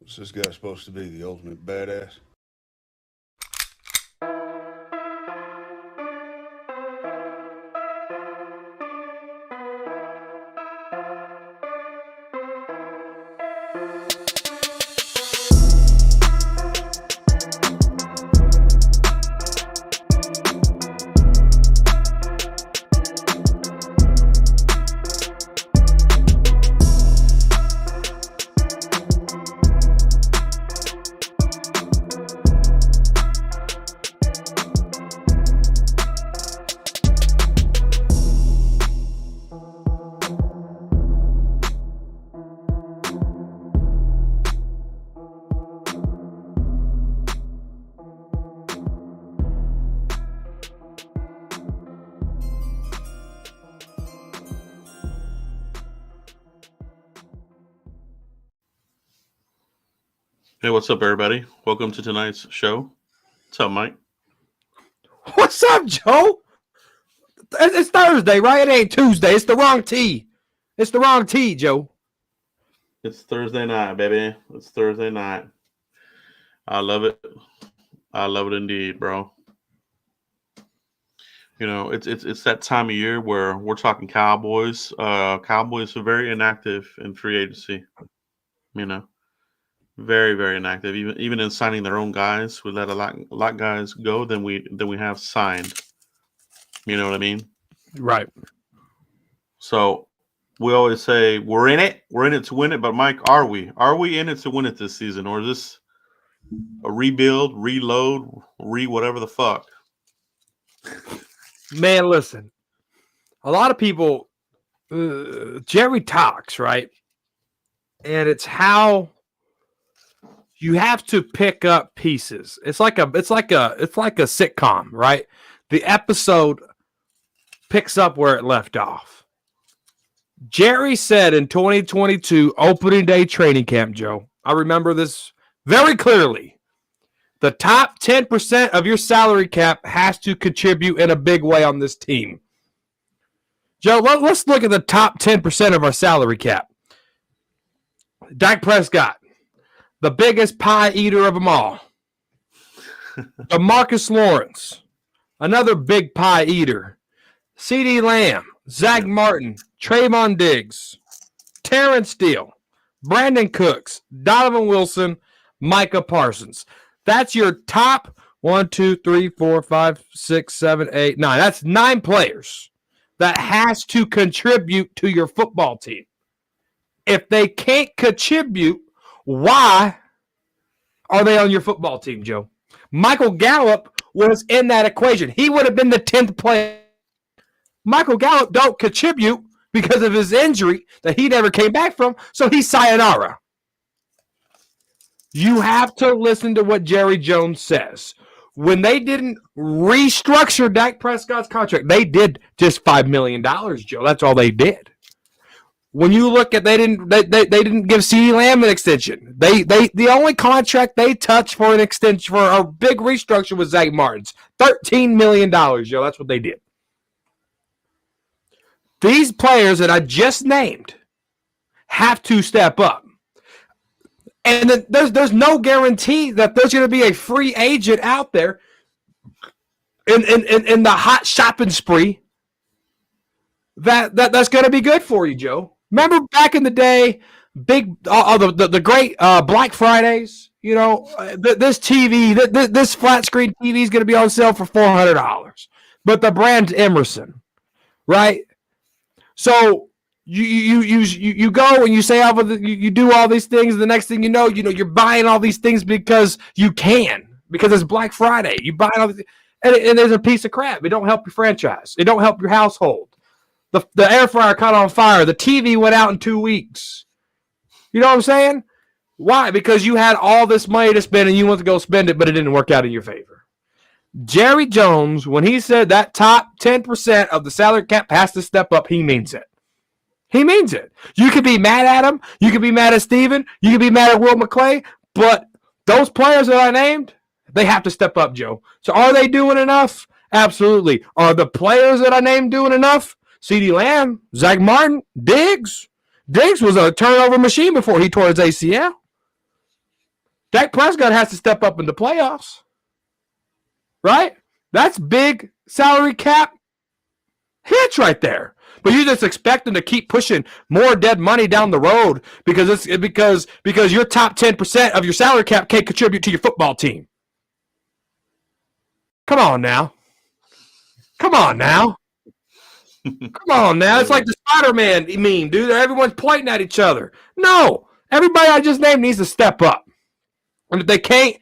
Is this guy supposed to be the ultimate badass? Hey, what's up, everybody? Welcome to tonight's show. What's up, Mike? What's up, Joe? It's Thursday, right? It ain't Tuesday. It's the wrong T. It's the wrong T, Joe. It's Thursday night, baby. It's Thursday night. I love it. I love it indeed, bro. You know, it's that time of year where we're talking Cowboys. Cowboys are very inactive in free agency. You know, very, very inactive. Even in signing their own guys, we let a lot guys go than we have signed. You know what I mean? Right. So we always say we're in it to win it. But Mike, are we? Are we in it to win it this season, or is this a rebuild, reload, whatever the fuck? Man, listen. A lot of people, Jerry talks, right? And it's how you have to pick up pieces. It's like a sitcom, right? The episode picks up where it left off. Jerry said in 2022 opening day training camp, Joe, I remember this very clearly. The top 10% of your salary cap has to contribute in a big way on this team. Joe, let's look at the top 10% of our salary cap. Dak Prescott, the biggest pie eater of them all. DeMarcus Lawrence, another big pie eater. CeeDee Lamb, Zach Martin, Trayvon Diggs, Terrence Steele, Brandon Cooks, Donovan Wilson, Micah Parsons. That's your top 1, 2, 3, 4, 5, 6, 7, 8, 9. That's 9 players that has to contribute to your football team. If they can't contribute, why are they on your football team, Joe? Michael Gallup was in that equation. He would have been the 10th player. Michael Gallup don't contribute because of his injury that he never came back from, so he's sayonara. You have to listen to what Jerry Jones says. When they didn't restructure Dak Prescott's contract, they did just $5 million, Joe. That's all they did. When you look at they didn't give CeeDee Lamb an extension. The only contract they touched for an extension for a big restructure was Zach Martin's. $13 million, Joe. That's what they did. These players that I just named have to step up. And then there's no guarantee that there's going to be a free agent out there in the hot shopping spree that's going to be good for you, Joe. Remember back in the day, the great Black Fridays. You know, this TV, this flat screen TV is going to be on sale for $400, but the brand's Emerson, right? So you go and you say you do all these things. And the next thing you know, you're buying all these things because you can, because it's Black Friday. You buy all these, and there's a piece of crap. It don't help your franchise. It don't help your household. The air fryer caught on fire. The TV went out in 2 weeks. You know what I'm saying? Why? Because you had all this money to spend and you want to go spend it, but it didn't work out in your favor. Jerry Jones, when he said that top 10% of the salary cap has to step up, he means it. He means it. You could be mad at him. You could be mad at Steven. You could be mad at Will McClay. But those players that I named, they have to step up, Joe. So are they doing enough? Absolutely. Are the players that I named doing enough? CeeDee Lamb, Zach Martin, Diggs. Diggs was a turnover machine before he tore his ACL. Dak Prescott has to step up in the playoffs, right? That's big salary cap hits right there. But you just expect them to keep pushing more dead money down the road because your top 10% of your salary cap can't contribute to your football team. Come on now. Come on now. It's like the Spider-Man meme, dude. Everyone's pointing at each other. No. Everybody I just named needs to step up. And if they can't,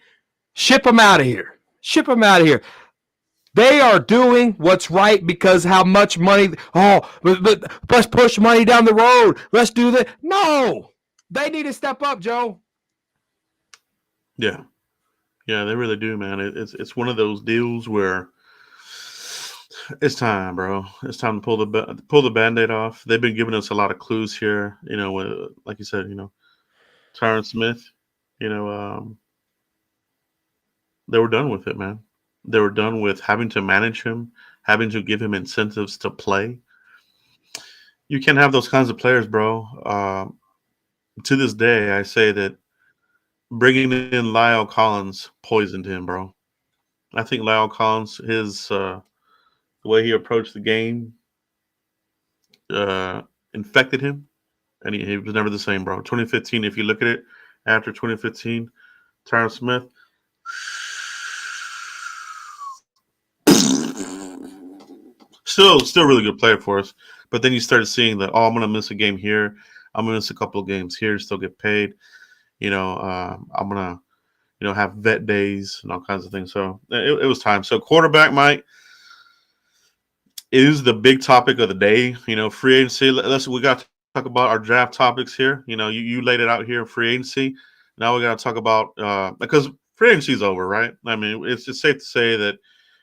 ship them out of here. Ship them out of here. They are doing what's right because how much money. Let's push money down the road. Let's do that. No. They need to step up, Joe. Yeah. Yeah, they really do, man. It's one of those deals where it's time, bro. It's time to pull the Band-Aid off. They've been giving us a lot of clues here. Like you said, Tyron Smith. They were done with it, man. They were done with having to manage him, having to give him incentives to play. You can't have those kinds of players, bro. To this day, I say that bringing in Lyle Collins poisoned him, bro. I think Lyle Collins, the way he approached the game, infected him, and he was never the same, bro. 2015, if you look at it, after 2015, Tyron Smith, still really good player for us. But then you started seeing that, I'm going to miss a game here. I'm going to miss a couple of games here, still get paid. I'm going to, have vet days and all kinds of things. So it was time. So quarterback, Mike, is the big topic of the day. Free agency. We got to talk about our draft topics here. You laid it out here, free agency. Now we got to talk about because free agency is over, right? I mean, it's just safe to say that,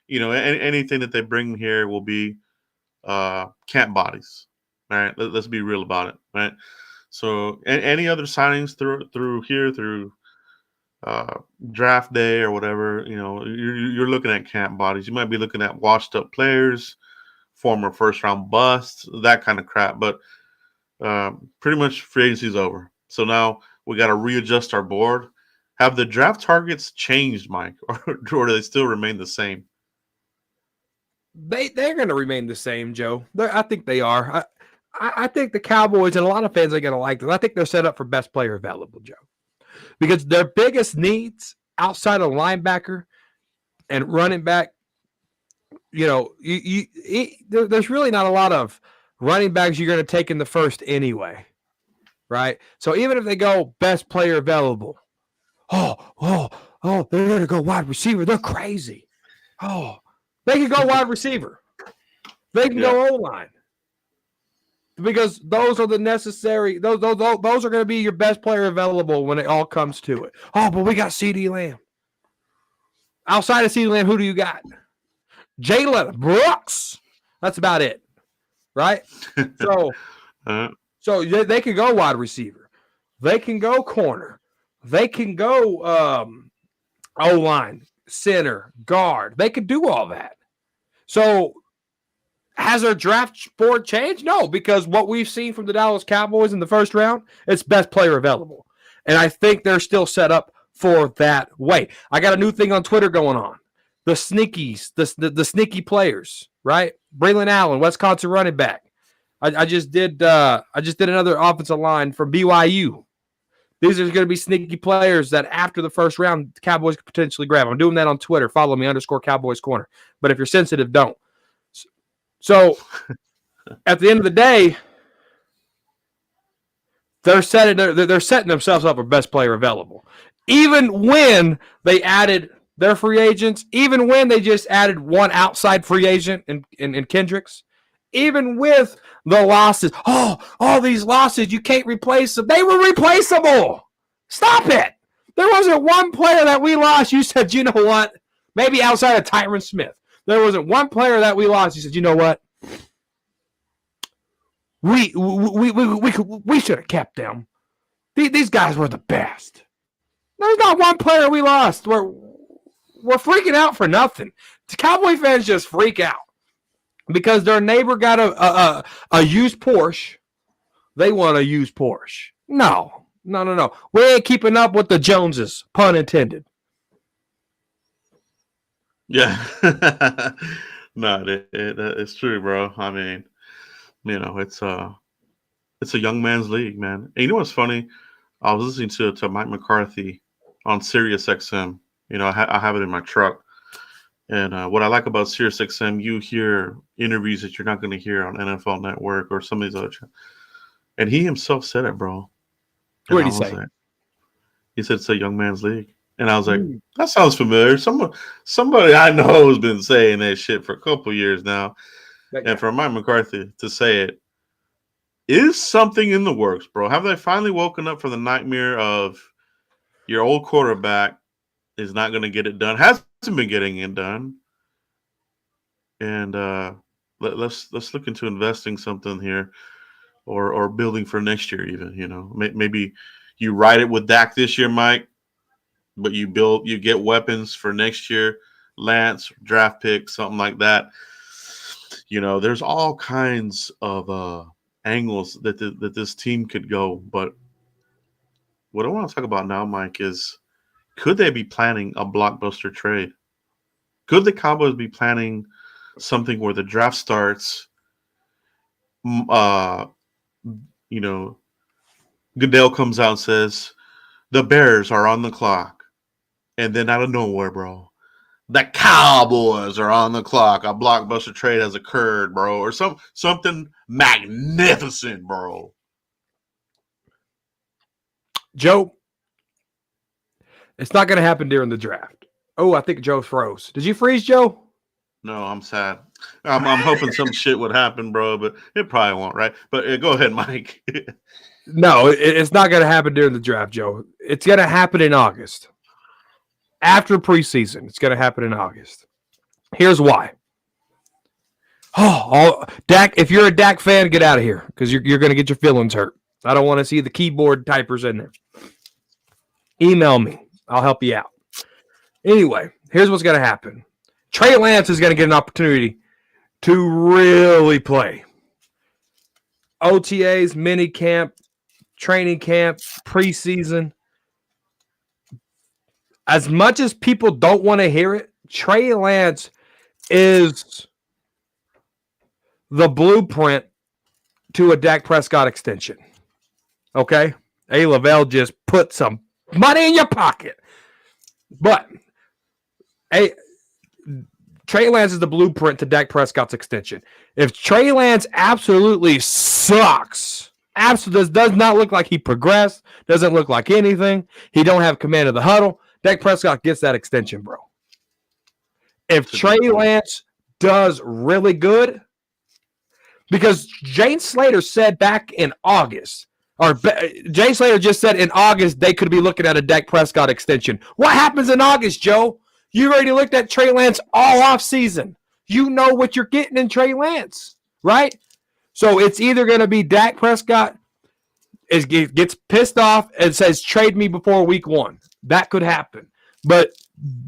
anything that they bring here will be camp bodies. All right, let's be real about it, right? So, any other signings through here through draft day or whatever, you're looking at camp bodies. You might be looking at washed up players, former first round busts, that kind of crap. But pretty much free agency is over. So now we got to readjust our board. Have the draft targets changed, Mike, or do they still remain the same? They're going to remain the same, Joe. I think they are. I think the Cowboys and a lot of fans are going to like them. I think they're set up for best player available, Joe, because their biggest needs outside of linebacker and running back, there's really not a lot of running backs you're going to take in the first anyway, right? So even if they go best player available, they're going to go wide receiver. They're crazy. They can go wide receiver. They can go O-line. Because those are the necessary. Those are going to be your best player available when it all comes to it. But we got CeeDee Lamb. Outside of CeeDee Lamb, who do you got? Jalen Brooks. That's about it, right? So they can go wide receiver. They can go corner. They can go O-line, center, guard. They can do all that. So has our draft board changed? No, because what we've seen from the Dallas Cowboys in the first round, it's best player available. And I think they're still set up for that way. I got a new thing on Twitter going on. The sneakies, the sneaky players, right? Braylon Allen, Wisconsin running back. I just did another offensive line from BYU. These are going to be sneaky players that after the first round, the Cowboys could potentially grab. I'm doing that on Twitter. Follow me, _Cowboys Corner. But if you're sensitive, don't. So at the end of the day, they're setting themselves up for best player available. Even when they added their free agents, even when they just added one outside free agent in Kendricks, even with the losses, all these losses, you can't replace them. They were replaceable. Stop it. There wasn't one player that we lost. You said, you know what? Maybe outside of Tyron Smith. There wasn't one player that we lost. You said, you know what? We should have kept them. These guys were the best. There's not one player we lost. We're freaking out for nothing. The Cowboy fans just freak out because their neighbor got a used Porsche. They want a used Porsche. No, No. We ain't keeping up with the Joneses, pun intended. Yeah. No, it's true, bro. I mean, it's a young man's league, man. And you know what's funny? I was listening to Mike McCarthy on Sirius XM. I have it in my truck. And what I like about Sirius XM, you hear interviews that you're not going to hear on NFL Network or some of these other channels. And he himself said it, bro. And What did he say? He said it's a young man's league. And I was like, that sounds familiar. Somebody I know has been saying that shit for a couple years now. And for Mike McCarthy to say it is something in the works, bro. Have they finally woken up from the nightmare of your old quarterback is not going to get it done? Hasn't been getting it done. And let's look into investing something here, or building for next year. Even maybe you ride it with Dak this year, Mike, but you get weapons for next year, Lance, draft pick, something like that. There's all kinds of angles that this team could go. But what I want to talk about now, Mike, is could they be planning a blockbuster trade? Could the Cowboys be planning something where the draft starts? Goodell comes out and says the Bears are on the clock, and then out of nowhere, bro, the Cowboys are on the clock. A blockbuster trade has occurred, bro, or something magnificent, bro. Joe, it's not going to happen during the draft. Oh, I think Joe froze. Did you freeze, Joe? No, I'm sad. I'm hoping some shit would happen, bro, but it probably won't, right? But go ahead, Mike. No, it's not going to happen during the draft, Joe. It's going to happen in August. After preseason, it's going to happen in August. Here's why. Dak, if you're a Dak fan, get out of here because you're going to get your feelings hurt. I don't want to see the keyboard typers in there. Email me. I'll help you out. Anyway, here's what's going to happen. Trey Lance is going to get an opportunity to really play. OTAs, mini camp, training camp, preseason. As much as people don't want to hear it, Trey Lance is the blueprint to a Dak Prescott extension. Okay? A. Lavelle just put some money in your pocket. But Trey Lance is the blueprint to Dak Prescott's extension. If Trey Lance absolutely sucks, does not look like he progressed, doesn't look like anything, he don't have command of the huddle, Dak Prescott gets that extension, bro. If Trey Lance does really good, because Jane Slater said back in August, Jane Slater just said in August they could be looking at a Dak Prescott extension. What happens in August, Joe? You already looked at Trey Lance all off season. You know what you're getting in Trey Lance, right? So it's either going to be Dak Prescott gets pissed off and says, trade me before week 1. That could happen. But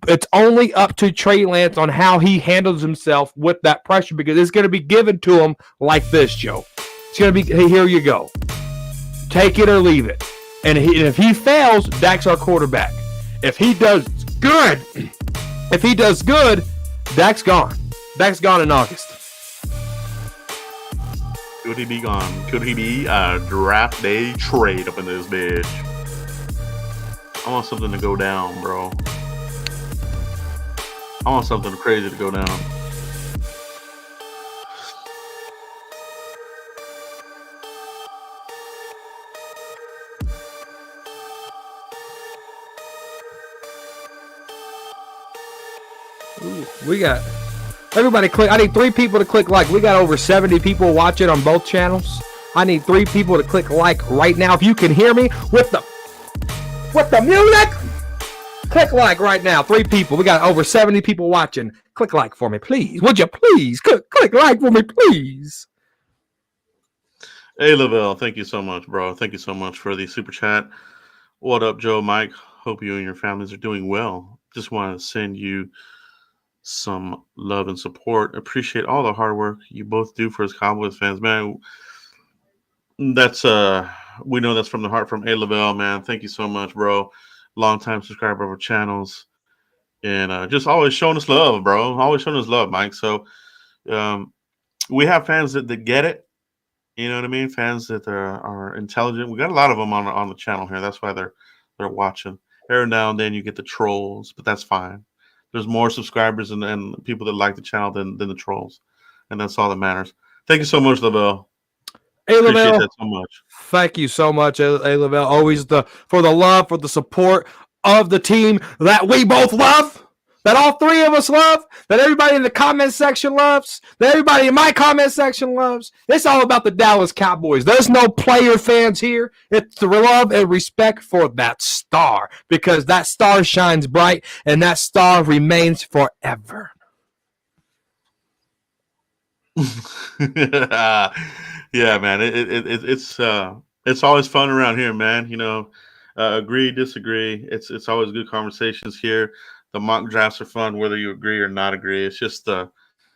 it's only up to Trey Lance on how he handles himself with that pressure because it's going to be given to him like this, Joe. It's going to be, hey, here you go. Take it or leave it. And if he fails, Dak's our quarterback. If he does good, Dak's gone. Dak's gone in August. Could he be gone? Could he be a draft day trade up in this bitch? I want something to go down, bro. I want something crazy to go down. Ooh, we got everybody click. I need 3 people to click like. We got over 70 people watching on both channels. I need 3 people to click like right now. If you can hear me with the music, click like right now. 3 people. We got over 70 people watching. Click like for me, please. Would you please click like for me, please? Hey, Lavelle, thank you so much, bro. Thank you so much for the super chat. What up, Joe, Mike? Hope you and your families are doing well. Just want to send you some love and support. Appreciate all the hard work you both do for us Cowboys fans, man. That's We know that's from the heart from A. Lavelle, man. Thank you so much, bro. Longtime subscriber of our channels. And just always showing us love, bro. Always showing us love, Mike. So we have fans that get it. You know what I mean? Fans that are intelligent. We got a lot of them on the channel here. That's why they're watching. Every now and then you get the trolls, but that's fine. There's more subscribers and people that like the channel than the trolls, and that's all that matters. Thank you so much, Lavelle. Hey, Appreciate Lavelle, that so much. thank you so much, A. Lavelle. Always for the love, for the support of the team that we both love, that all three of us love, that everybody in the comment section loves, that everybody in my comment section loves. It's all about the Dallas Cowboys. There's no player fans here. It's the love and respect for that star, because that star shines bright and that star remains forever. Yeah, man. It's always fun around here, man. You know, agree, disagree. It's always good conversations here. The mock drafts are fun, whether you agree or not agree. It's just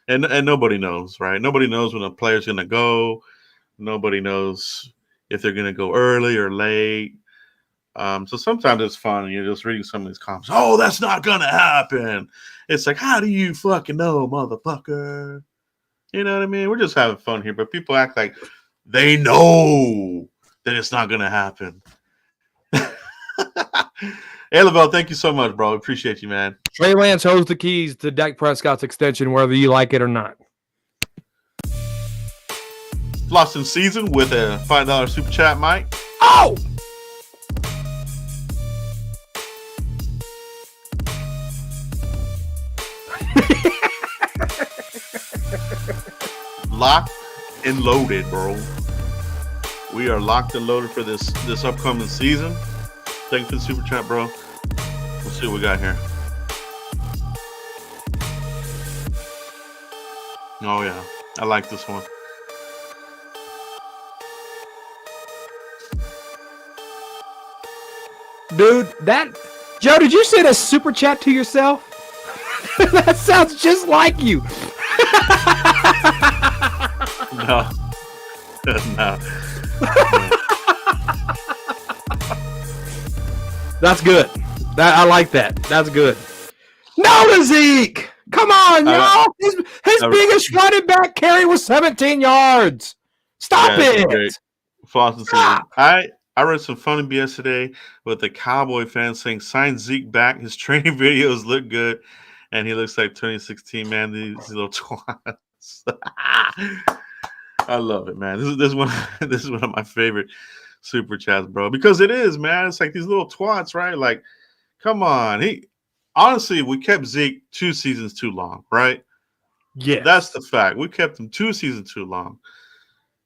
and nobody knows, right? Nobody knows when a player's gonna go. Nobody knows if they're gonna go early or late. So sometimes it's fun. You're just reading some of these comments. Oh, that's not gonna happen. It's like, how do you fucking know, motherfucker? You know what I mean? We're just having fun here, but people act like they know that it's not going to happen. Hey, Lavelle, thank you so much, bro. Appreciate you, man. Trey Lance holds the keys to Dak Prescott's extension, whether you like it or not. Lost in season with a $5 super chat, Mike. Oh! Locked and loaded, bro. We are locked and loaded for this upcoming season. Thank you for the super chat, bro. We'll see what we got here. Oh yeah, I like this one. Dude, Joe, did you send a super chat to yourself? That sounds just like you. No. No. That's good. I like that. That's good. No to Zeke. Come on, y'all. His biggest running back carry was 17 yards. Stop it. I read some funny BS today with the Cowboy fans saying, sign Zeke back. His training videos look good. And he looks like 2016, man. These little twats. I love it, man. This is one of my favorite super chats, bro. Because it is, man. It's like these little twats, right? Like, come on. Honestly, we kept Zeke 2 seasons too long, right? Yeah. That's the fact. We kept him 2 seasons too long.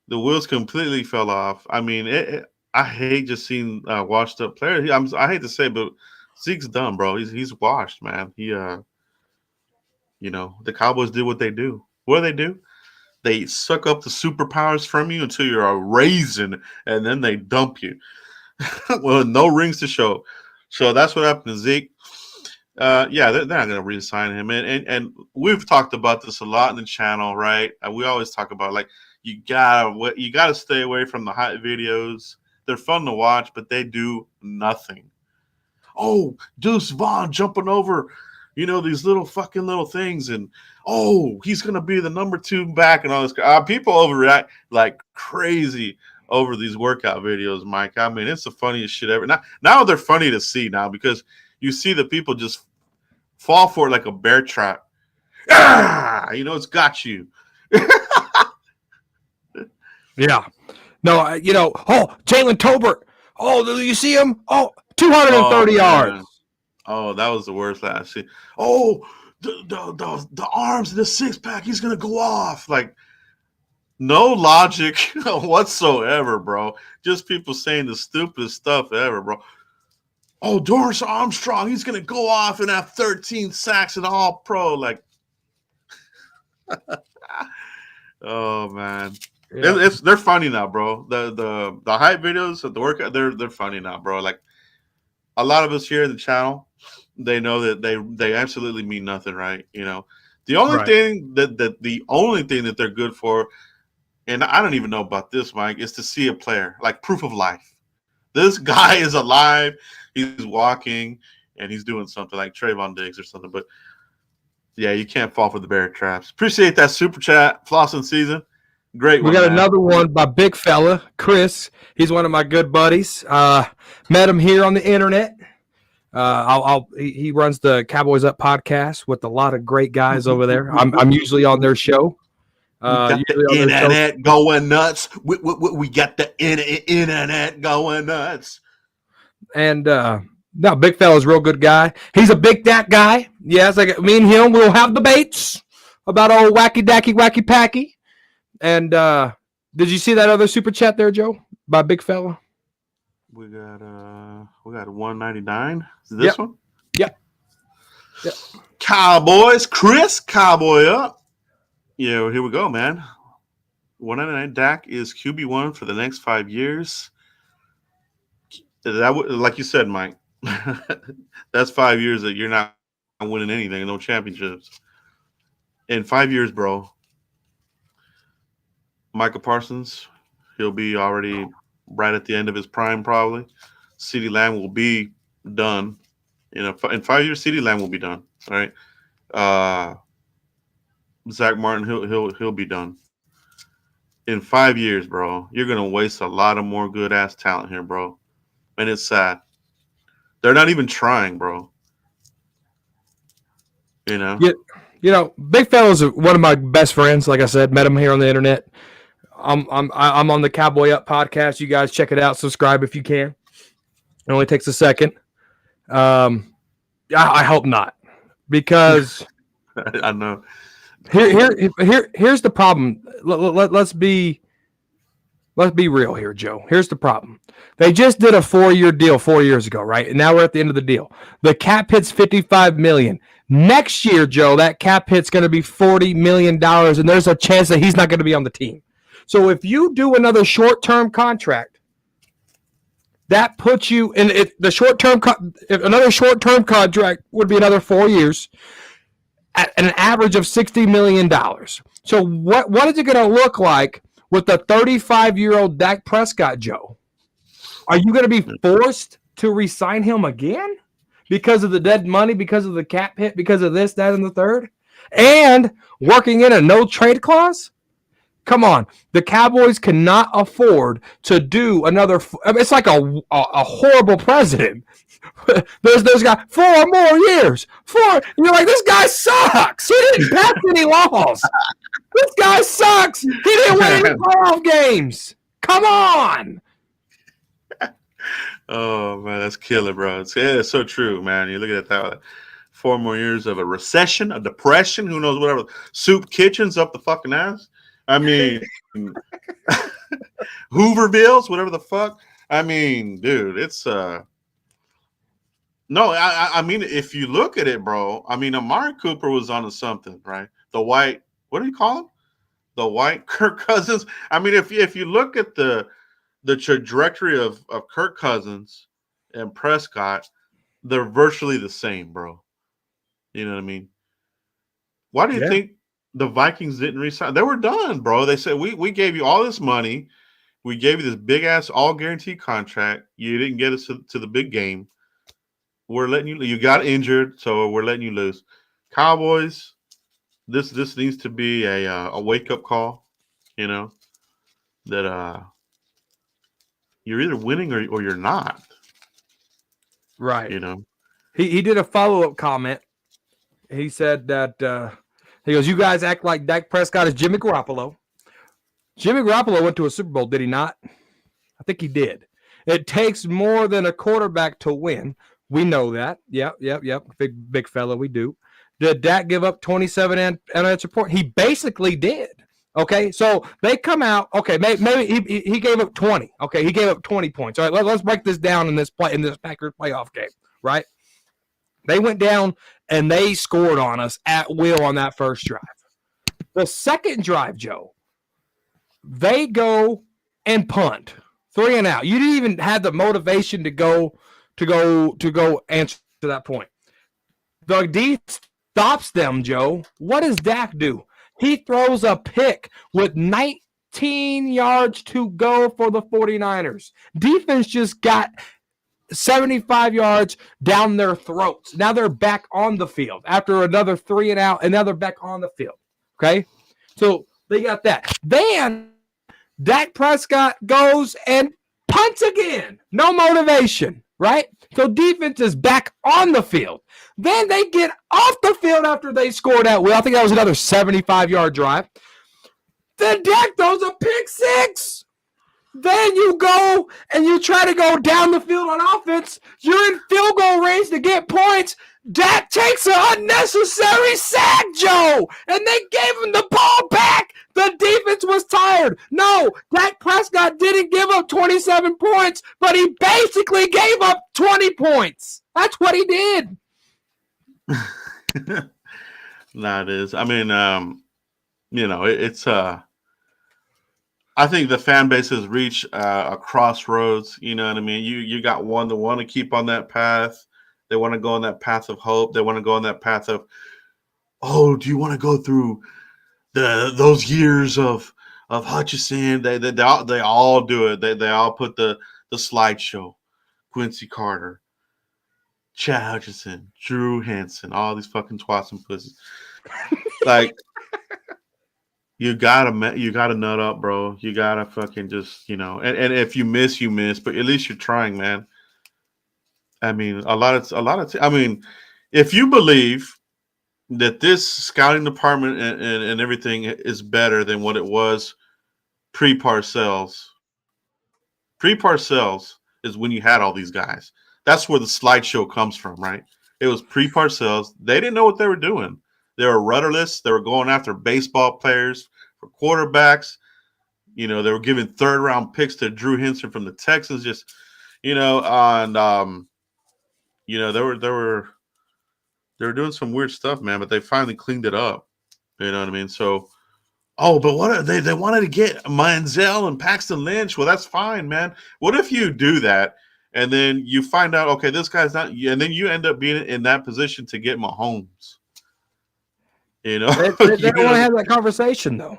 The wheels completely fell off. I mean, I hate just seeing washed up players. I hate to say, but Zeke's done, bro. He's washed, man. You know, the Cowboys do what they do. What do? They suck up the superpowers from you until you're a raisin, and then they dump you. Well, no rings to show. So that's what happened to Zeke. Yeah, they're not going to re-sign him. And we've talked about this a lot in the channel, right? We always talk about, like, you gotta stay away from the hype videos. They're fun to watch, but they do nothing. Oh, Deuce Vaughn jumping over, these little things, and he's gonna be the number 2 back and all this. People overreact like crazy over these workout videos, Mike. I mean, it's the funniest shit ever. Now they're funny to see now because you see the people just fall for it like a bear trap. It's got you. Yeah. No, Jalen Tolbert. Oh, you see him? Oh, 230 yards. Oh, that was the worst last year. Oh, the arms and the 6-pack, he's gonna go off. Like, no logic whatsoever, bro. Just people saying the stupidest stuff ever, bro. Oh, Doris Armstrong, he's gonna go off and have 13 sacks and all pro. Like, oh man. Yeah. They're funny now, bro. The hype videos, the workout, they're funny now, bro. Like, a lot of us here in the channel, they know that they absolutely mean nothing, right? The only thing that they're good for and I don't even know about this, Mike, is to see a player, like proof of life. This guy is alive. He's walking, and he's doing something like Trayvon Diggs or something. But, yeah, you can't fall for the bear traps. Appreciate that super chat, Flossing Season. Great We one, got man. another one by big fella, Chris. He's one of my good buddies. Met him here on the internet. He runs the Cowboys Up podcast with a lot of great guys over there. I'm usually on their show. We got the internet going nuts. We got the internet going nuts. And no, big fella's a real good guy. He's a big Dak guy. Yeah, it's like me and him will have debates about old wacky dacky wacky packy. And did you see that other super chat there, Joe, by big fella? We got 199. Is this one? Yep. Cowboys, Chris, Cowboy up. Yeah, here we go, man. 199. Dak is QB1 for the next 5 years. That like you said, Mike. That's 5 years that you're not winning anything, no championships. In 5 years, bro. Micah Parsons, he'll be already right at the end of his prime, probably. CeeDee Lamb will be done. In 5 years, CeeDee Lamb will be done. All right. Zach Martin, he'll be done. In 5 years, bro, you're gonna waste a lot of more good ass talent here, bro. And it's sad. They're not even trying, bro. You know. Yeah, big fella's one of my best friends. Like I said, met him here on the internet. I'm on the Cowboy Up podcast. You guys check it out. Subscribe if you can. It only takes a second. I hope not, because I know. Here's the problem. Let's be real here, Joe. Here's the problem. They just did a 4-year deal 4 years ago, right? And now we're at the end of the deal. The cap hit's $55 million. Next year, Joe, that cap hit's going to be $40 million, and there's a chance that he's not going to be on the team. So if you do another short-term contract, that puts you in the short-term. Another short-term contract would be another 4 years at an average of $60 million. So what is it going to look like with the 35-year-old Dak Prescott, Joe? Are you going to be forced to re-sign him again because of the dead money, because of the cap hit, because of this, that, and the third, and working in a no-trade clause? Come on. The Cowboys cannot afford to do another. It's like a horrible president. There's got 4 more years. 4. You're like, this guy sucks. He didn't pass any laws. This guy sucks. He didn't win any playoff games. Come on. Oh, man, that's killer, bro. It's so true, man. You look at that 4 more years of a recession, a depression, who knows, whatever. Soup kitchens up the fucking ass. I mean, Hoovervilles, whatever the fuck. I mean, dude, it's no. I mean, if you look at it, bro. I mean, Amari Cooper was onto something, right? The white, what do you call him? The white Kirk Cousins. I mean, if you look at the trajectory of Kirk Cousins and Prescott, they're virtually the same, bro. You know what I mean? Why do you think the Vikings didn't resign? They were done, bro. They said, we gave you all this money. We gave you this big-ass all-guaranteed contract. You didn't get us to the big game. We're letting you – you got injured, so we're letting you lose. Cowboys, this needs to be a wake-up call, you know, that you're either winning or you're not. Right. You know. He did a follow-up comment. He said that he goes, you guys act like Dak Prescott is Jimmy Garoppolo. Jimmy Garoppolo went to a Super Bowl, did he not? I think he did. It takes more than a quarterback to win. We know that. Yep. Big fella, we do. Did Dak give up 27 unanswered points? He basically did. Okay, so they come out. Okay, maybe he gave up 20. Okay, he gave up 20 points. All right, let's break this down in this Packers playoff game, right? They went down and they scored on us at will on that first drive. The second drive, Joe, they go and punt 3 and out. You didn't even have the motivation to go answer to that point. The D stops them, Joe. What does Dak do? He throws a pick with 19 15 yards to go for the 49ers. Defense just got 75 yards down their throats. Now they're back on the field after another 3 and out, and now they're back on the field. Okay? So they got that. Then Dak Prescott goes and punts again. No motivation, right? So defense is back on the field. Then they get off the field after they scored that well. I think that was another 75-yard drive. Then Dak throws a pick six. Then you go and you try to go down the field on offense. You're in field goal range to get points. Dak takes an unnecessary sack, Joe, and they gave him the ball back. The defense was tired. No, Dak Prescott didn't give up 27 points, but he basically gave up 20 points. That's what he did. Nah, it is. I mean, it's I think the fan base has reached a crossroads. You know what I mean? You got one that want to keep on that path. They want to go on that path of hope. They want to go on that path of, oh, do you want to go through those years of Hutchinson? They all do it. They all put the slideshow, Quincy Carter, Chad Hutchinson, Drew Henson, all these fucking twats and pussies. Like, you gotta nut up, bro. You gotta fucking just, and if you miss, you miss, but at least you're trying, man. I mean, I mean, if you believe that this scouting department and everything is better than what it was pre-Parcells is when you had all these guys. That's where the slideshow comes from, right? It was pre-Parcells. They didn't know what they were doing. They were rudderless. They were going after baseball players for quarterbacks. They were giving third-round picks to Drew Henson from the Texans. Just, they were doing some weird stuff, man. But they finally cleaned it up. You know what I mean? So, but what they wanted to get Manziel and Paxton Lynch. Well, that's fine, man. What if you do that and then you find out, okay, this guy's not, and then you end up being in that position to get Mahomes. They don't want to have that conversation, though.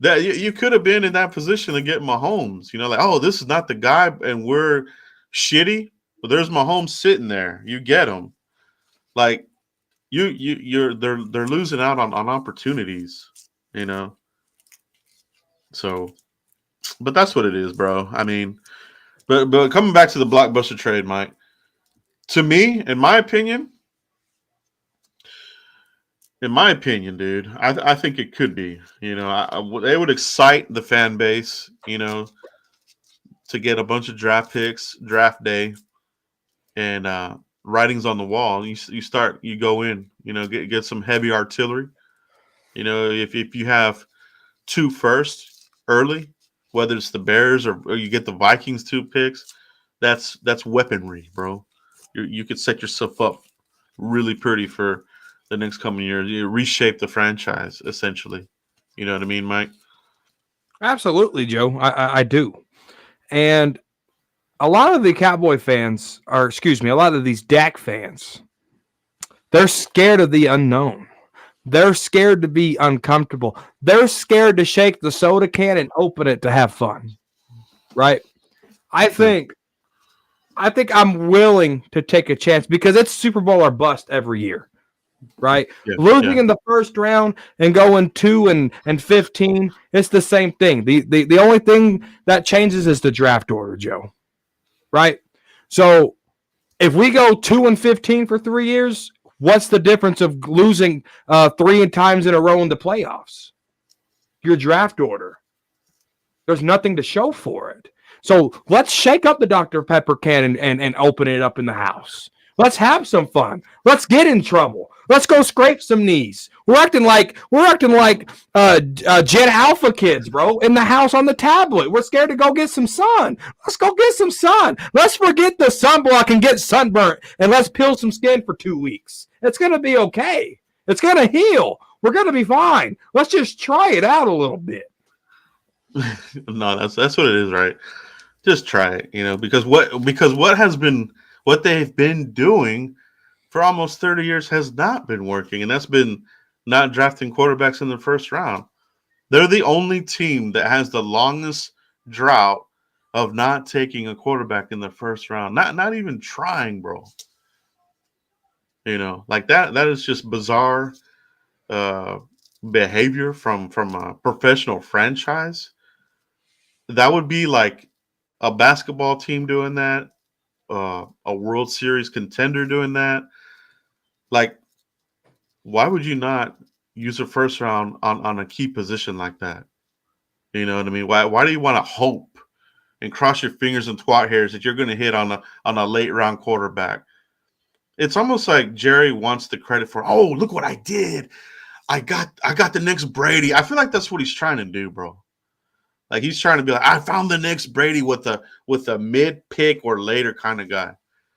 That you could have been in that position to get Mahomes. Like, oh, this is not the guy, and we're shitty. But there's Mahomes sitting there. You get him. Like, they're losing out on opportunities. So, but that's what it is, bro. I mean, but coming back to the Blockbuster trade, Mike. To me, in my opinion, dude, I think it could be. They would excite the fan base, to get a bunch of draft picks, draft day, and writings on the wall. You go in, get some heavy artillery. If you have 2 first early, whether it's the Bears or you get the Vikings 2 picks, that's weaponry, bro. You could set yourself up really pretty for the next coming year. You reshape the franchise, essentially. You know what I mean, Mike? Absolutely, Joe. I do. And a lot of the Cowboy fans, a lot of these Dak fans, they're scared of the unknown. They're scared to be uncomfortable. They're scared to shake the soda can and open it to have fun. Right? I think I'm willing to take a chance because it's Super Bowl or bust every year. Right? Losing in the first round and going 2-15, it's the same thing. The only thing that changes is the draft order, Joe. Right? So if we go 2-15 for 3 years, what's the difference of losing 3 times in a row in the playoffs? Your draft order. There's nothing to show for it. So let's shake up the Dr. Pepper can and open it up in the house. Let's have some fun. Let's get in trouble. Let's go scrape some knees. We're acting like Gen Alpha kids, bro, in the house on the tablet. We're scared to go get some sun. Let's go get some sun. Let's forget the sunblock and get sunburnt, and let's peel some skin for 2 weeks. It's going to be okay. It's going to heal. We're going to be fine. Let's just try it out a little bit. No, that's what it is, right? Just try it, because what they've been doing for almost 30 years has not been working, and that's been not drafting quarterbacks in the first round. They're the only team that has the longest drought of not taking a quarterback in the first round. Not even trying, bro. Like that is just bizarre behavior from a professional franchise. That would be like a basketball team doing that, a World Series contender doing that. Like, why would you not use a first round on a key position like that? You know what I mean? Why do you want to hope and cross your fingers and twat hairs that you're going to hit on a late round quarterback? It's almost like Jerry wants the credit for, oh, look what I did. I got the next Brady. I feel like that's what he's trying to do, bro. Like he's trying to be like, I found the next Brady with a mid pick or later kind of guy.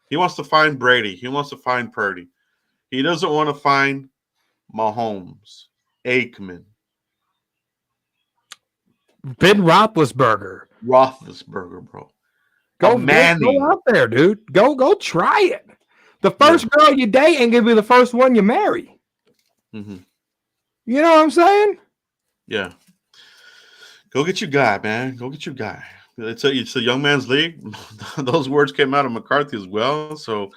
He wants to find Brady. He wants to find Purdy. He doesn't want to find Mahomes, Aikman, Ben Roethlisberger. Roethlisberger, bro. Go Manning. out there, dude. Go try it. The first girl you date ain't gonna be the first one you marry. Mm-hmm. You know what I'm saying? Yeah. Go get your guy, man. Go get your guy. It's a young man's league. Those words came out of McCarthy as well. So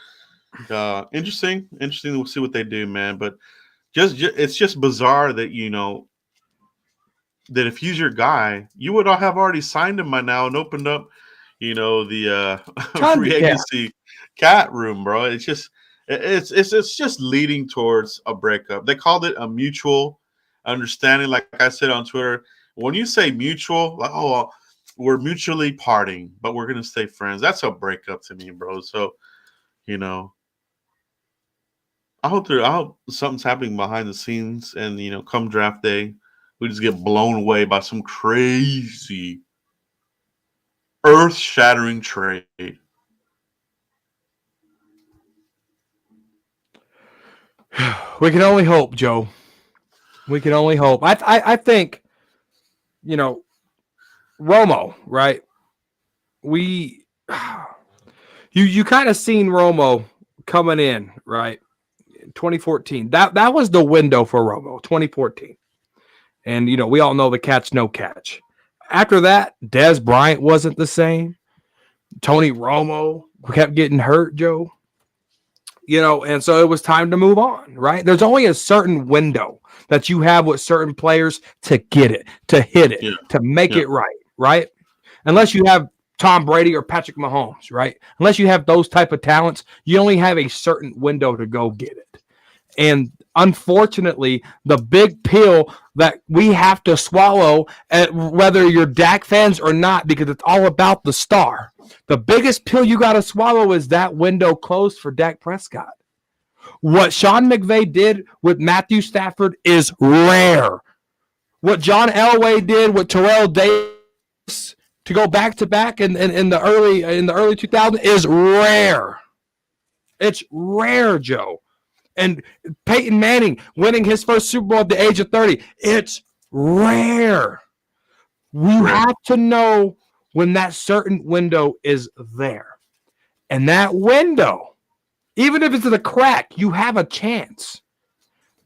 interesting. We'll see what they do, man. But it's just bizarre that that if he's your guy, you would all have already signed him by now and opened up, the free agency cat room, bro. It's just leading towards a breakup. They called it a mutual understanding. Like I said on Twitter, when you say mutual, like, oh, we're mutually parting, but we're gonna stay friends. That's a breakup to me, bro. So, I hope something's happening behind the scenes, and come draft day, we just get blown away by some crazy, earth-shattering trade. We can only hope, Joe. We can only hope. I think, Romo, right? You kind of seen Romo coming in, right? 2014. That was the window for Romo, 2014. And we all know the catch, no catch. After that, Dez Bryant wasn't the same. Tony Romo kept getting hurt, Joe. And so it was time to move on, right? There's only a certain window that you have with certain players to get it, to hit it, to make it right? Unless you have Tom Brady or Patrick Mahomes, right? Unless you have those type of talents, you only have a certain window to go get it. And unfortunately, the big pill that we have to swallow, whether you're Dak fans or not, because it's all about the star. The biggest pill you got to swallow is that window closed for Dak Prescott. What Sean McVay did with Matthew Stafford is rare. What John Elway did with Terrell Davis to go back to back in the early 2000s is rare. It's rare, Joe. And Peyton Manning winning his first Super Bowl at the age of 30. It's rare. You have to know when that certain window is there. And that window, even if it's in a crack, you have a chance.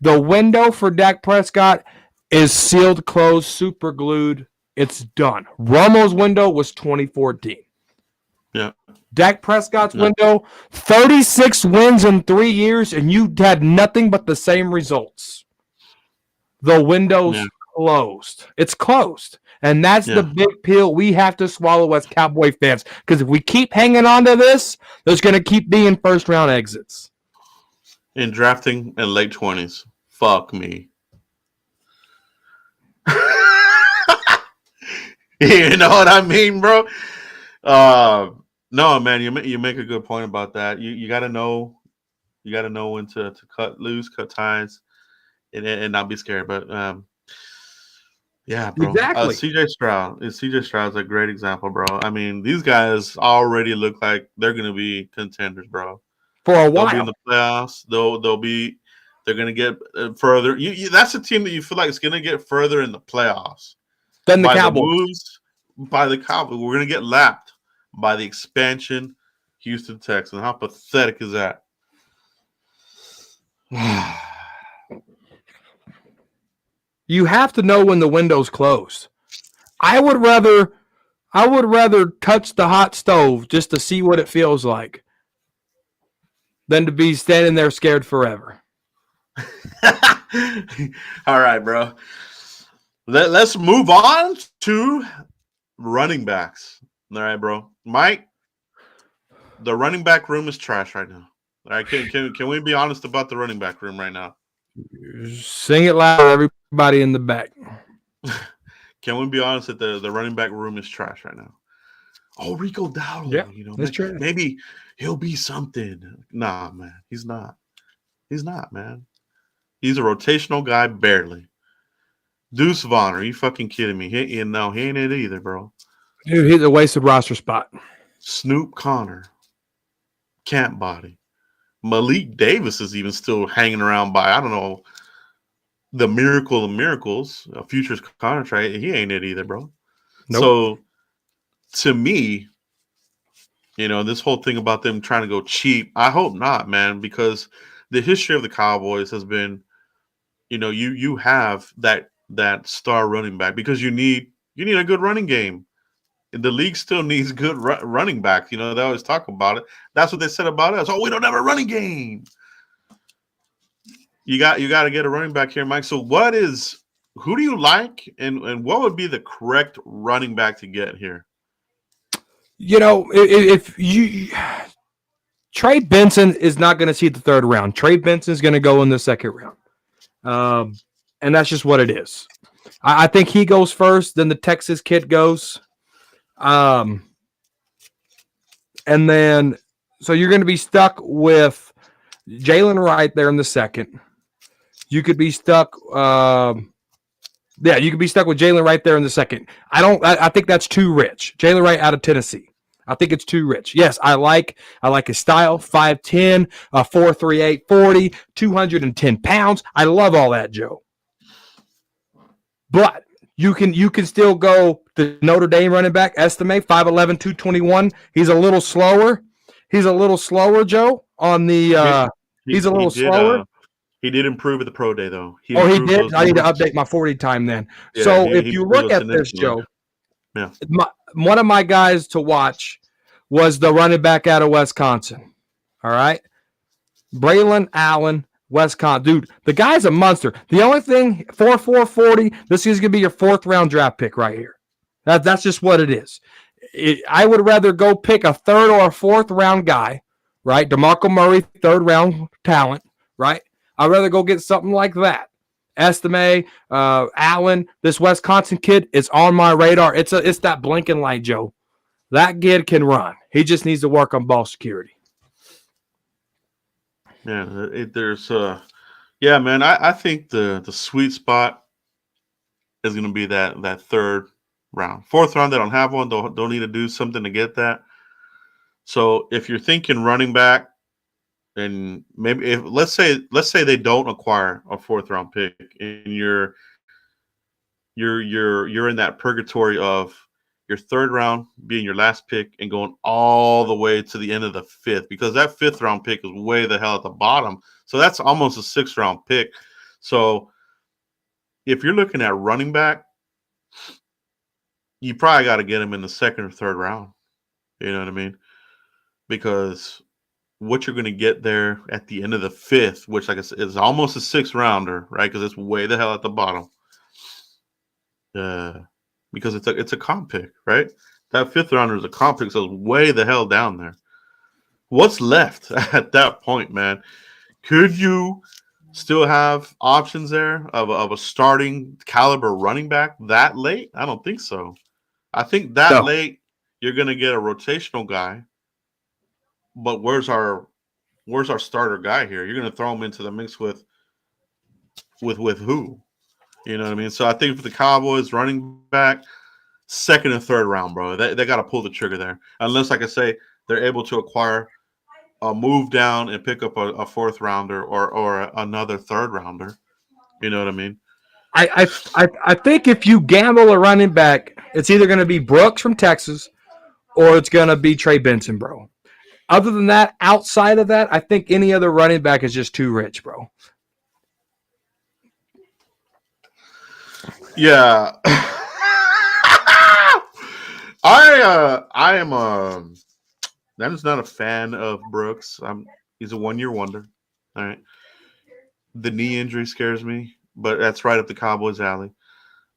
The window for Dak Prescott is sealed, closed, super glued. It's done. Romo's window was 2014. Yeah. Dak Prescott's window, 36 wins in 3 years, and you had nothing but the same results. The window's closed. It's closed. And that's the big pill we have to swallow as Cowboy fans. Because if we keep hanging on to this, there's going to keep being first-round exits. In drafting in late 20s. Fuck me. You know what I mean, bro? No, man, you make a good point about that. You got to know when to cut loose, cut ties, and not be scared. But yeah, bro. Exactly. CJ Stroud's a great example, bro. I mean, these guys already look like they're gonna be contenders, bro. For a while, they'll be in the playoffs. They're gonna get further. That's a team that you feel like is gonna get further in the playoffs than the Cowboys. By the Cowboys, we're gonna get lapped by the expansion Houston Texans. How pathetic is that? You have to know when the window's closed. I would rather touch the hot stove just to see what it feels like than to be standing there scared forever. All right, bro. Let's move on to running backs. All right, bro. Mike, the running back room is trash right now. All right, can we be honest about the running back room right now? Sing it loud, everybody in the back. Can we be honest that the running back room is trash right now? Oh, Rico Dowdle, Yeah, that's true. maybe he'll be something. Nah, man, he's not. He's not, man. He's a rotational guy, barely. Deuce Vaughn, are you fucking kidding me? He ain't it either, bro. Dude, he's a wasted roster spot. Snoop Connor, Camp Body. Malik Davis is even still hanging around by, I don't know, the miracle of miracles, a futures contract. He ain't it either, bro. Nope. So, to me, this whole thing about them trying to go cheap, I hope not, man, because the history of the Cowboys has been, you have that star running back because you need a good running game. The league still needs good running backs. They always talk about it. That's what they said about us. Oh, we don't have a running game. You got to get a running back here, Mike. So who do you like, and what would be the correct running back to get here? If you Trey Benson is not going to see the third round. Trey Benson is going to go in the second round, and that's just what it is. I think he goes first, then the Texas kid goes, and then so you're going to be stuck with Jalen Wright there in the second. You could be stuck. You could be stuck with Jalen Wright there in the second. I think that's too rich. Jalen Wright out of Tennessee. I think it's too rich. Yes, I like his style. 5'10", 4.38 40, 210 pounds. I love all that, Joe. But you can still go the Notre Dame running back, Estime, 5'11", 221. He's a little slower. Joe, on the he's a little slower. He did improve at the pro day, though. He did? I need to update my 40 time then. Yeah, so if you look at this, Joe, one of my guys to watch was the running back out of Wisconsin. All right? Braylon Allen, Wisconsin. Dude, the guy's a monster. The only thing, 4.4 40, this is going to be your fourth-round draft pick right here. That's just what it is. I would rather go pick a third or a fourth-round guy, right? DeMarco Murray, third-round talent, right? I'd rather go get something like that. Estime, Allen, this Wisconsin kid is on my radar. It's that blinking light, Joe. That kid can run. He just needs to work on ball security. Yeah, man. I think the sweet spot is going to be that third round. Fourth round, they don't have one. Don't need to do something to get that. So if you're thinking running back, and maybe let's say they don't acquire a fourth round pick, and you're in that purgatory of your third round being your last pick and going all the way to the end of the fifth, because that fifth round pick is way the hell at the bottom. So that's almost a sixth round pick. So if you're looking at running back, you probably got to get him in the second or third round. You know what I mean? Because what you're going to get there at the end of the fifth, which, like I said, is almost a sixth rounder, right? Because it's way the hell at the bottom. Because it's a comp pick, right? That fifth rounder is a comp pick, so it's way the hell down there. What's left at that point, man? Could you still have options there of a starting caliber running back that late? I don't think so. I think that late you're going to get a rotational guy. But where's our starter guy here? You're going to throw him into the mix with who? You know what I mean? So I think for the Cowboys, running back, second and third round, bro. They got to pull the trigger there. Unless, like I say, they're able to acquire a move down and pick up a fourth rounder or another third rounder. You know what I mean? I think if you gamble a running back, it's either going to be Brooks from Texas or it's going to be Trey Benson, bro. Other than that, outside of that, I think any other running back is just too rich, bro. Yeah. I am that is not a fan of Brooks. He's a 1 year wonder. All right. The knee injury scares me, but that's right up the Cowboys alley.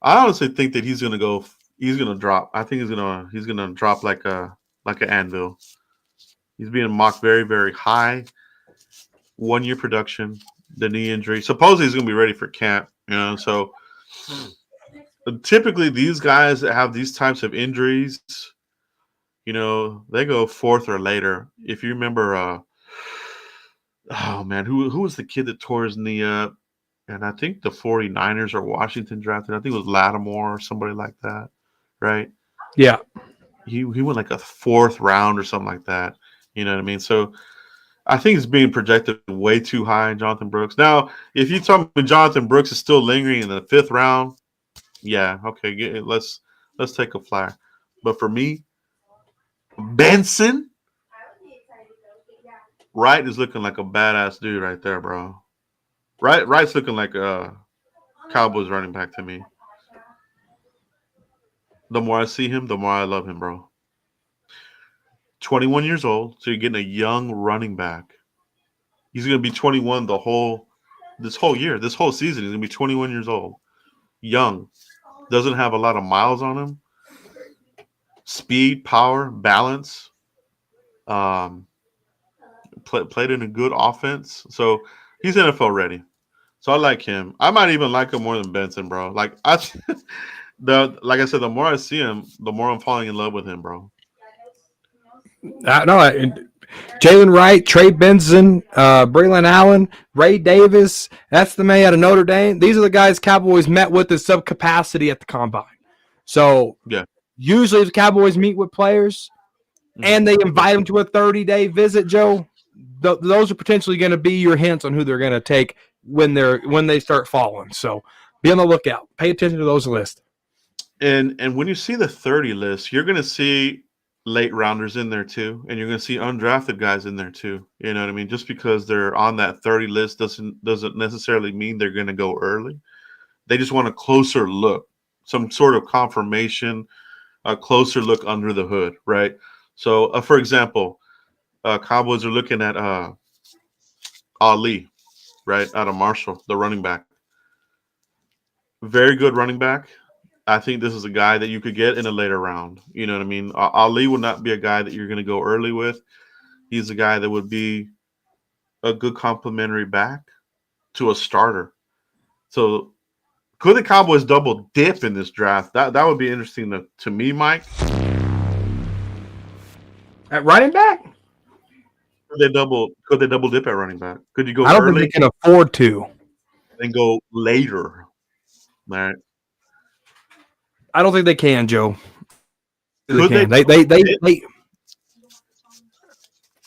I honestly think that he's gonna go. He's gonna drop. I think he's gonna drop like an anvil. He's being mocked very very high. 1 year production. The knee injury. Supposedly he's gonna be ready for camp. So typically these guys that have these types of injuries, they go fourth or later. If you remember, oh man, who was the kid that tore his knee up? And I think the 49ers or Washington drafted. I think it was Lattimore or somebody like that, right? Yeah. He went like a fourth round or something like that. You know what I mean? So I think it's being projected way too high, Jonathan Brooks. Now, if you tell me Jonathan Brooks is still lingering in the fifth round, yeah, okay, let's take a flyer. But for me, Benson, Wright is looking like a badass dude right there, bro. Wright's looking like a Cowboys running back to me. The more I see him, the more I love him, bro. 21 years old, so you're getting a young running back. He's going to be 21 this whole year, this whole season. He's going to be 21 years old. Young. Doesn't have a lot of miles on him. Speed, power, balance. Played in a good offense. So he's NFL ready. So I like him. I might even like him more than Benson, bro. Like I said, the more I see him, the more I'm falling in love with him, bro. Jalen Wright, Trey Benson, Braylon Allen, Ray Davis. That's the man out of Notre Dame. These are the guys Cowboys met with in subcapacity at the combine. So yeah, usually the Cowboys meet with players and they invite them to a 30-day visit, Joe. Those are potentially going to be your hints on who they're going to take when they start falling. So be on the lookout. Pay attention to those lists. And when you see the 30 list, you're going to see late rounders in there too, and you're going to see undrafted guys in there too. You know what I mean? Just because they're on that 30 list doesn't necessarily mean they're going to go early. They just want a closer look, some sort of confirmation, a closer look under the hood, right? So, for example, Cowboys are looking at Ali, right, out of Marshall, the running back. Very good running back. I think this is a guy that you could get in a later round. You know what I mean? Ali would not be a guy that you're going to go early with. He's a guy that would be a good complementary back to a starter. So could the Cowboys double dip in this draft? That would be interesting to me, Mike. At running back? Could they double dip at running back? Could you go I don't early? think they can afford to. And go later. All right. I don't think they can, Joe. Could they? They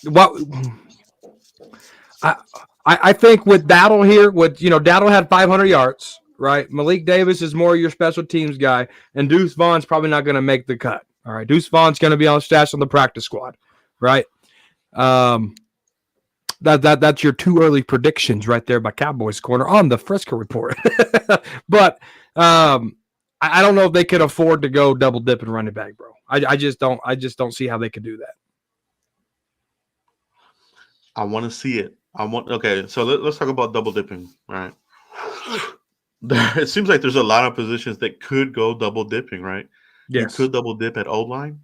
what? I think with Dowdle here, Dowdle had 500 yards, right? Malik Davis is more your special teams guy, and Deuce Vaughn's probably not going to make the cut. All right, Deuce Vaughn's going to be on stats on the practice squad, right? That's your too early predictions right there by Cowboys Corner on the Frisco Report. But I don't know if they could afford to go double dip and running back, bro. I just don't see how they could do that. I want to see it. Okay, so let's talk about double dipping. All right. It seems like there's a lot of positions that could go double dipping, right? Yes. You could double dip at O-line.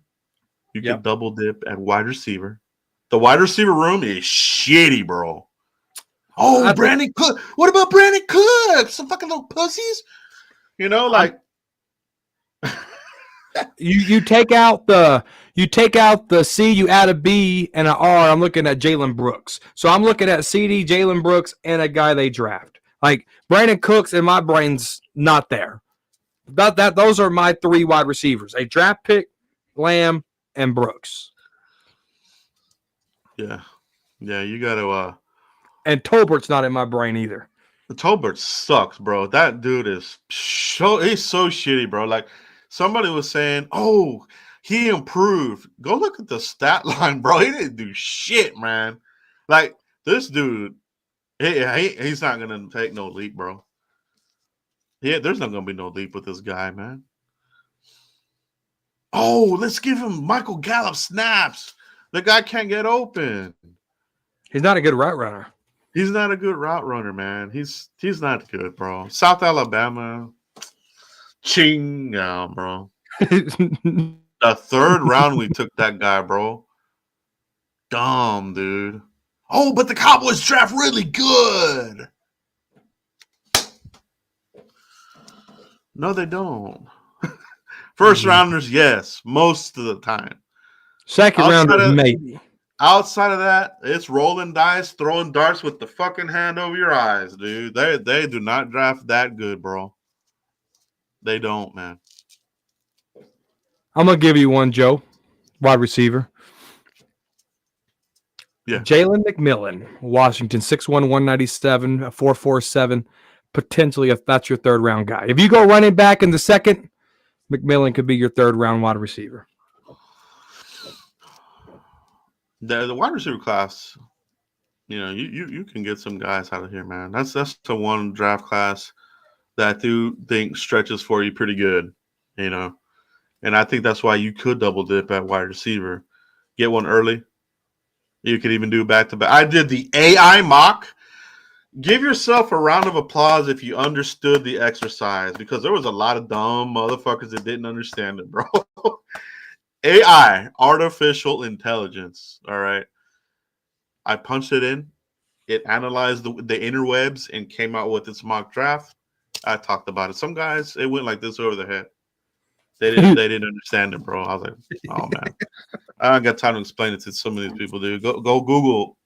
You could double dip at wide receiver. The wide receiver room is shitty, bro. Oh, Brandon Cook. What about Brandon Cook? Some fucking little pussies. You take out the C, you add a B and an R. I'm looking at Jalen Brooks. So I'm looking at CD, Jalen Brooks, and a guy they draft. Like Brandon Cooks in my brain's not there. Those are my three wide receivers: a draft pick, Lamb, and Brooks. Yeah, you got to. And Tolbert's not in my brain either. Tolbert sucks, bro. That dude he's so shitty, bro. Like somebody was saying, oh, he improved. Go look at the stat line, bro. He didn't do shit, man. Like this dude, he's not gonna take no leap, bro. Yeah, there's not gonna be no leap with this guy, man. Oh, let's give him Michael Gallup snaps. The guy can't get open. He's not a good route runner. He's not a good route runner, man. He's not good, bro. South Alabama, ching, yeah, bro. The third round we took that guy, bro. Dumb, dude. Oh, but the Cowboys draft really good. No, they don't. First rounders, yes, most of the time. Second rounders, maybe. Outside of that, it's rolling dice, throwing darts with the fucking hand over your eyes, dude. They do not draft that good, bro. They don't, man. I'm gonna give you one, Joe. Wide receiver. Yeah. Jalen McMillan, Washington, 6'1", 197, 4.47. Potentially, if that's your third round guy. If you go running back in the second, McMillan could be your third round wide receiver. The wide receiver class, you can get some guys out of here, man. That's the one draft class that I do think stretches for you pretty good, and I think that's why you could double dip at wide receiver, get one early. You could even do back to back. I did the AI mock. Give yourself a round of applause if you understood the exercise, because there was a lot of dumb motherfuckers that didn't understand it, bro. AI, artificial intelligence. All right. I punched it in. It analyzed the interwebs and came out with its mock draft. I talked about it. Some guys, it went like this over their head. They didn't understand it, bro. I was like, oh man, I don't got time to explain it to some of these people, dude. Go Google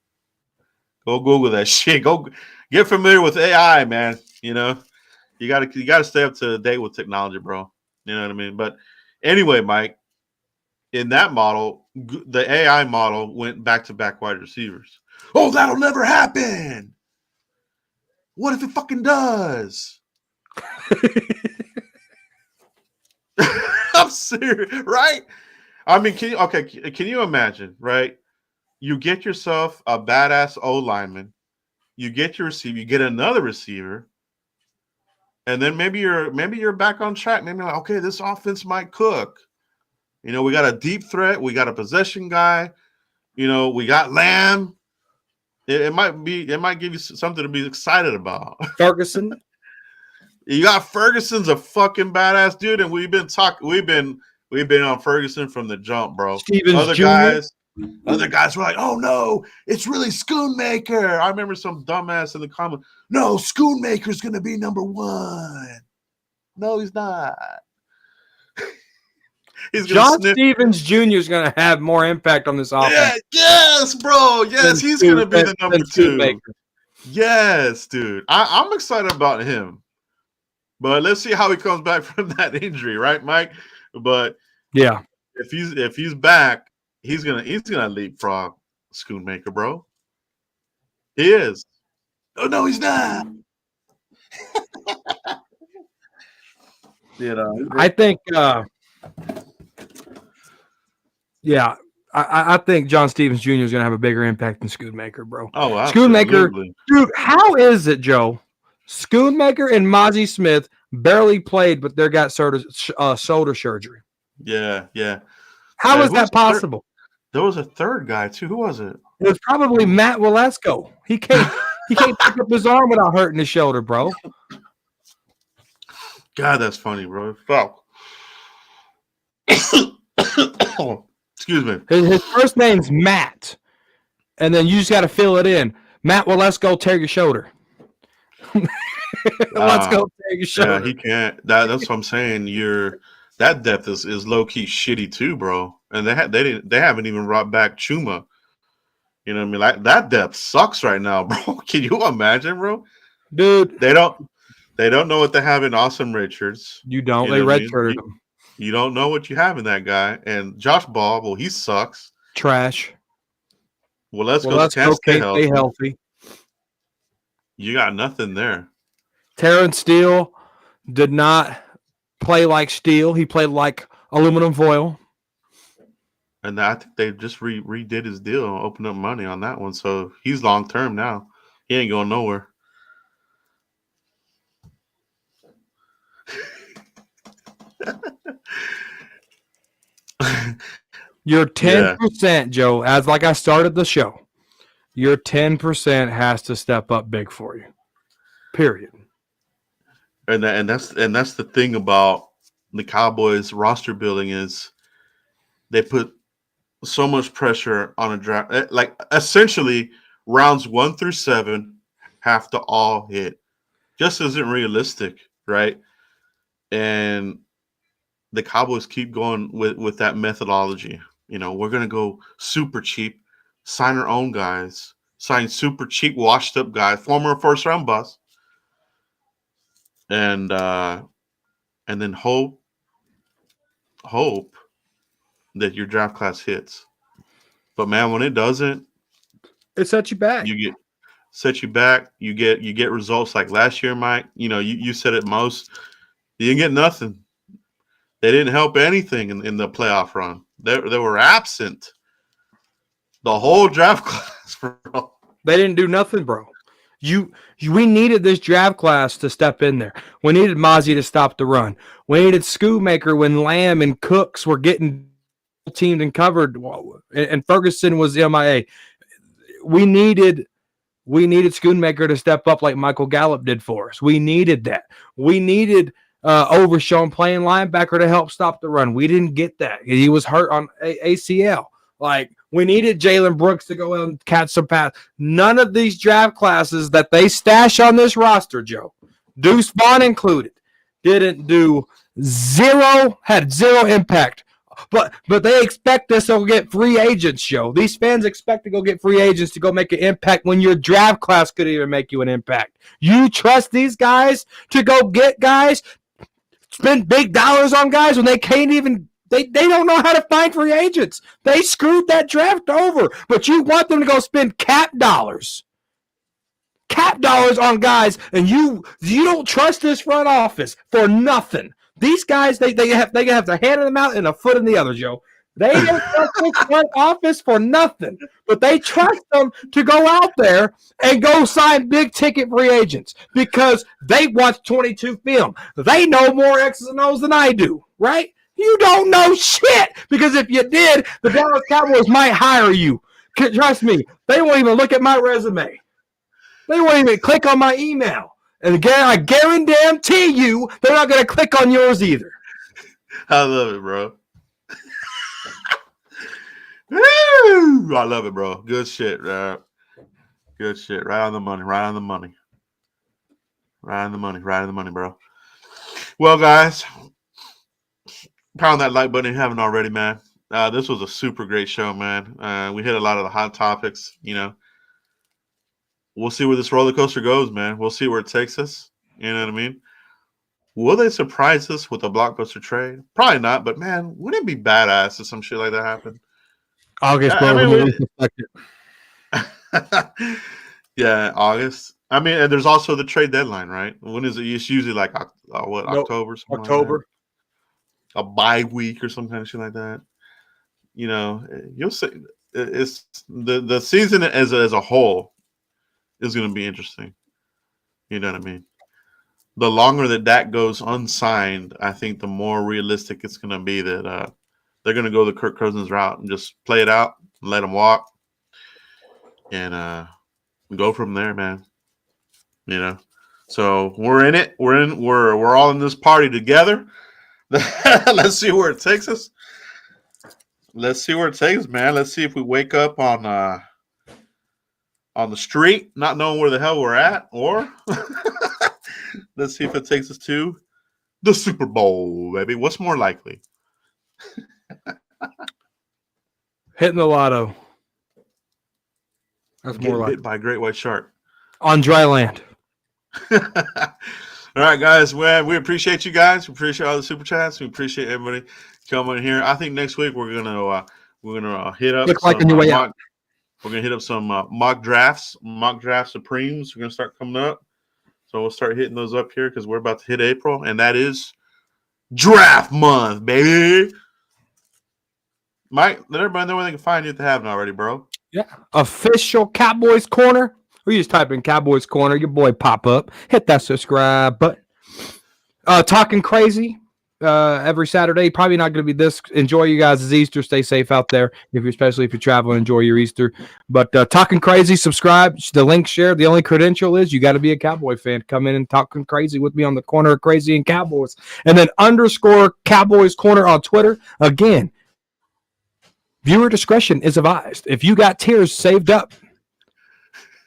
that shit. Go get familiar with AI, man. You gotta stay up to date with technology, bro. You know what I mean? But anyway, Mike, in that model, the AI model went back-to-back wide receivers. Oh, that'll never happen. What if it fucking does? I'm serious, right? I mean, can you imagine, right? You get yourself a badass O lineman, you get your receiver, you get another receiver, and then maybe you're back on track. Maybe like, okay, this offense might cook. We got a deep threat, we got a possession guy, we got Lamb. It might give you something to be excited about. Ferguson. You got Ferguson's a fucking badass dude, and we've been on Ferguson from the jump, bro. Stevens Jr. Other guys were like, "Oh no, it's really Schoonmaker." I remember some dumbass in the comment, "No, Schoonmaker's gonna be number one." No, he's not. John Stevens Jr. is going to have more impact on this offense. Yeah, yes, bro. Yes, he's going to be the number two. Yes, dude. I'm excited about him. But let's see how he comes back from that injury, right, Mike? But yeah, if he's back, he's gonna leapfrog Schoonmaker, bro. He is. Oh no, he's not. I think. Yeah, I think John Stevens Jr. is going to have a bigger impact than Schoonmaker, bro. Oh, absolutely. Schoonmaker, dude, how is it, Joe? Schoonmaker and Mozzie Smith barely played, but they got shoulder surgery. Yeah. How is that possible? There was a third guy too. Who was it? It was probably Matt Walesko. He can't pick up his arm without hurting his shoulder, bro. God, that's funny, bro. Fuck. Excuse me. His first name's Matt, and then you just got to fill it in. Matt Walesko, tear your shoulder. Let's go tear your shoulder. Yeah, he can't. That's what I'm saying. That depth is low key shitty too, bro. And they haven't even brought back Chuma. You know what I mean? Like that depth sucks right now, bro. Can you imagine, bro? Dude, they don't know what they have in Awesome Richards. You don't. They redshirted him. You don't know what you have in that guy. And Josh Ball, well, he sucks. Trash. Well, let's go. Can't stay healthy. You got nothing there. Terrence Steele did not play like steel. He played like aluminum foil. And I think they just redid his deal and opened up money on that one. So he's long term now. He ain't going nowhere. Your Yeah. 10%, Joe, as like I started the show, your 10% has to step up big for you. Period. And that's the thing about the Cowboys roster building is they put so much pressure on a draft. Like essentially, rounds 1 through 7 have to all hit. Just isn't realistic, right? And the Cowboys keep going with that methodology. We're gonna go super cheap, sign our own guys, sign super cheap, washed up guys, former first round bust, and then hope that your draft class hits. But man, when it doesn't, It sets you back. you set you back. You get results like last year, Mike. You said it most. You didn't get nothing. They didn't help anything in the playoff run. They were absent the whole draft class, bro. They didn't do nothing, bro. We needed this draft class to step in there. We needed Mozzie to stop the run. We needed Schoonmaker when Lamb and Cooks were getting teamed and covered, and Ferguson was MIA. We needed Schoonmaker to step up like Michael Gallup did for us. We needed that. We needed Overshown playing linebacker to help stop the run. We didn't get that. He was hurt on ACL. Like, we needed Jalen Brooks to go out and catch some pass. None of these draft classes that they stash on this roster, Joe, Deuce Vaughn included, had zero impact. But they expect us to go get free agents, Joe. These fans expect to go get free agents to go make an impact when your draft class could even make you an impact. You trust these guys to go get guys, spend big dollars on guys when they can't even – they don't know how to find free agents. They screwed that draft over. But you want them to go spend cap dollars on guys, and you don't trust this front office for nothing. These guys, they have their hand in the mouth and a foot in the other, Joe. They don't trust this front office for nothing, but they trust them to go out there and go sign big ticket free agents because they watch 22 film. They know more X's and O's than I do, right? You don't know shit because if you did, the Dallas Cowboys might hire you. Trust me, they won't even look at my resume. They won't even click on my email. And again, I guarantee you they're not going to click on yours either. I love it, bro. I love it, bro. Good shit, right? Good shit. Right on the money. Right on the money. Right on the money. Right on the money, bro. Well, guys, pound that like button if you haven't already, man. This was a super great show, man. We hit a lot of the hot topics, We'll see where this roller coaster goes, man. We'll see where it takes us. You know what I mean? Will they surprise us with a Blockbuster trade? Probably not, but man, wouldn't it be badass if some shit like that happened? August, bro. Yeah, August. I mean, and there's also the trade deadline, right? When is it? It's usually like October? October. Like a bye week or some kind of shit like that. You'll see. It's the season as a whole is going to be interesting. You know what I mean? The longer that Dak goes unsigned, I think the more realistic it's going to be that they're going to go the Kirk Cousins route and just play it out and let him walk and go from there, man. So we're in it. We're all in this party together. Let's see where it takes us. Let's see where it takes us, man. Let's see if we wake up on the street, not knowing where the hell we're at, or let's see if it takes us to the Super Bowl, baby. What's more likely? Hitting the lotto. That's more likely. Hit by a great white shark. On dry land. All right, guys. Well, we appreciate you guys. We appreciate all the super chats. We appreciate everybody coming in here. I think next week we're gonna hit up. Look like a new way out. We're gonna hit up some mock drafts supremes. We're gonna start coming up, so we'll start hitting those up here because we're about to hit April, and that is draft month, baby. Mike, let everybody know where they can find you if they haven't already, bro. Yeah, official Cowboys Corner. Or you just type in Cowboys Corner, your boy pop up. Hit that subscribe button. Talking Crazy every Saturday. Probably not going to be this. Enjoy you guys' Easter. Stay safe out there, especially if you're traveling. Enjoy your Easter. But Talking Crazy, subscribe. The link shared. The only credential is you got to be a Cowboy fan. Come in and Talking Crazy with me on the corner of Crazy and Cowboys. And then _ Cowboys Corner on Twitter. Again, viewer discretion is advised. If you got tears saved up,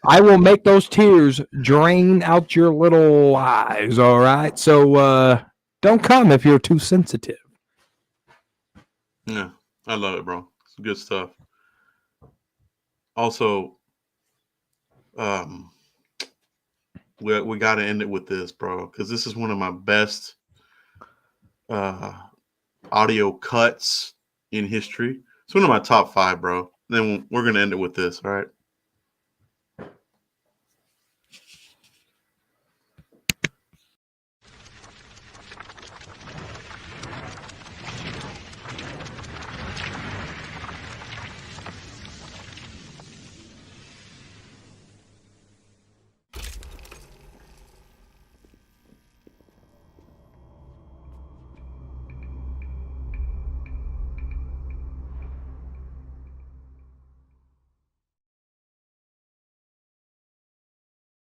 I will make those tears drain out your little eyes, all right? So don't come if you're too sensitive. Yeah, I love it, bro. It's good stuff. Also, we got to end it with this, bro, because this is one of my best audio cuts in history. It's one of my top 5, bro. Then we're going to end it with this, all right?